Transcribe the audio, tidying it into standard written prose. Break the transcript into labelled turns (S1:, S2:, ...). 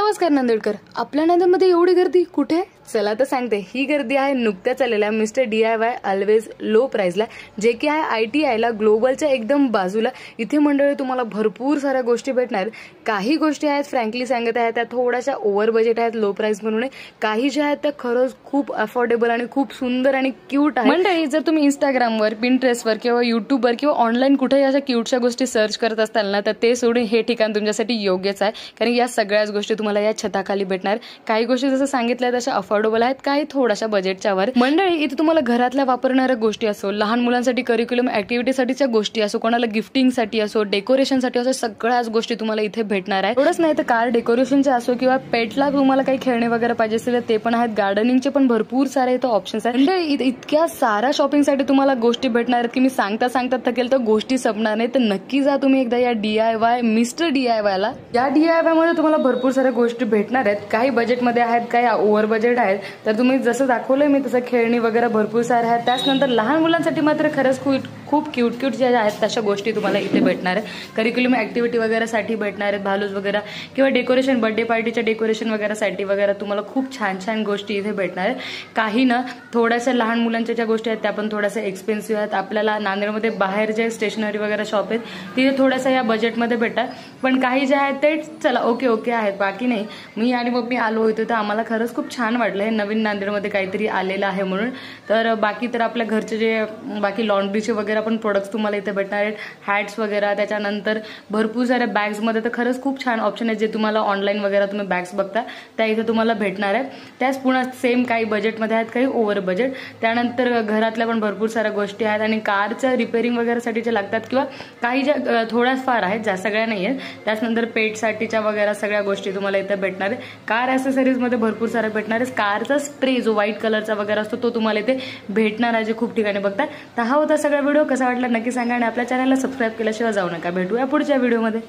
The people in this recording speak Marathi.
S1: नमस्कार नांदेडकर. आपल्या नांदेडमध्ये एवढी गर्दी कुठे? चला तर सांगते. ही गर्दी आहे नुकत्याच आलेल्या मिस्टर DIY ऑलवेज लो प्राइसला, जे की आहे ITI ला ग्लोबलच्या एकदम बाजूला. इथे मंडळी तुम्हाला भरपूर साऱ्या गोष्टी भेटणार. काही गोष्टी आहेत फ्रँकली सांगत आहे त्या थोड्याशा ओव्हर बजेट आहेत, लो प्राइस म्हणून. काही ज्या आहेत त्या खरंच खूप अफोर्डेबल आणि खूप सुंदर आणि क्यूट आहे. मंडळी जर तुम्ही इंस्टाग्रामवर, पिंटरेस्टवर किंवा युट्यूबवर किंवा ऑनलाईन कुठेही अशा क्यूटच्या गोष्टी सर्च करत असताल ना, तर ते सोडून हे ठिकाण तुमच्यासाठी योग्यच आहे. कारण या सगळ्याच गोष्टी तुम्हाला या छताखाली भेटणार. काही गोष्टी जसं सांगितल्या तशा अफोर्डेबल आहेत, काही थोड्याशा बजेटच्या वर. मंडळी इथे तुम्हाला घरातल्या वापरणाऱ्या गोष्टी असो, लहान मुलांसाठी करिक्युलम ऍक्टिव्हिटीसाठीच्या गोष्टी असो, कोणाला गिफ्टिंगसाठी असो, डेकोरेशनसाठी असो, सगळ्याच गोष्टी तुम्हाला इथे भेटणार आहे. थोडंच नाही तर कार डेकोरेशनचे असो किंवा पेटला तुम्हाला काही खेळणे वगैरे पाहिजे असेल ते पण आहेत. गार्डनिंगचे पण भरपूर सारे इथं ऑप्शन्स आहेत. म्हणजे इतक्या साऱ्या शॉपिंगसाठी तुम्हाला गोष्टी भेटणार आहेत की मी सांगता सांगता थकेल तर गोष्टी संपणार नाही. तर नक्की जा तुम्ही एकदा या DIY मिस्टर DIY ला. या DIY मध्ये तुम्हाला भरपूर साऱ्या गोष्टी भेटणार आहेत. काही बजेटमध्ये आहेत, काही ओव्हर बजेट आहेत. तर तुम्ही जसं दाखवलंय मी तसं खेळणी वगैरे भरपूर सारे आहेत. त्याचनंतर लहान मुलांसाठी मात्र खरंच खूप क्यूट ज्या आहेत तशा गोष्टी तुम्हाला इथे भेटणार आहेत. करिक्युलम ऍक्टिव्हिटी वगैरे साठी भेटणार आहेत, भालूज वगैरे किंवा डेकोरेशन, बर्थडे पार्टीच्या डेकोरेशन वगैरे साठी वगैरे तुम्हाला खूप छान गोष्टी इथे भेटणार आहेत. काही ना थोड्याशा लहान मुलांच्या ज्या गोष्टी आहेत त्या पण थोड्याशा एक्सपेन्सिव्ह आहेत. आपल्याला नांदेडमध्ये बाहेर जे स्टेशनरी वगैरे शॉप आहेत तिथे थोड्याशा या बजेटमध्ये भेटतात. पण काही जे आहेत ते चला ओके आहेत, बाकी नाही. मी आणि मम्मी आलो होतो तर आम्हाला खरंच खूप छान वाटलं हे नवीन नांदेडमध्ये काहीतरी आलेलं आहे म्हणून. तर बाकी तर आपल्या घरचे जे बाकी लॉन्ड्रीचे वगैरे पण प्रोडक्ट्स तुम्हाला इथे भेटणार आहेत. हॅट्स वगैरे, त्याच्यानंतर भरपूर साऱ्या बॅग्समध्ये तर खरंच खूप छान ऑप्शन आहेत. जे तुम्हाला ऑनलाईन वगैरे तुम्ही बॅग्स बघता त्या इथे तुम्हाला भेटणार आहेत. त्याच पुन्हा सेम काही बजेटमध्ये आहेत, काही ओव्हर बजेट. त्यानंतर घरातल्या पण भरपूर साऱ्या गोष्टी आहेत आणि कारच्या रिपेअरिंग वगैरेसाठी जे लागतात किंवा काही ज्या थोड्याच फार आहेत, ज्या सगळ्या नाही आहेत. त्याचनंतर पेटसाठीच्या वगैरे सगळ्या गोष्टी तुम्हाला इथे भेटणार आहे. कार ॲक्सेसरीज मध्ये भरपूर साऱ्या भेटणार आहे. कारचा स्प्रे जो व्हाईट कलरचा वगैरे असतो तो तुम्हाला इथे भेटणार आहे, जे खूप ठिकाणी बघतात. तर हा होता सगळा व्हिडिओ. कसा वाटला नक्की सांगा आणि आपल्या चॅनलला सबस्क्राईब केल्याशिवाय जाऊ नका. भेटूया पुढच्या व्हिडिओमध्ये.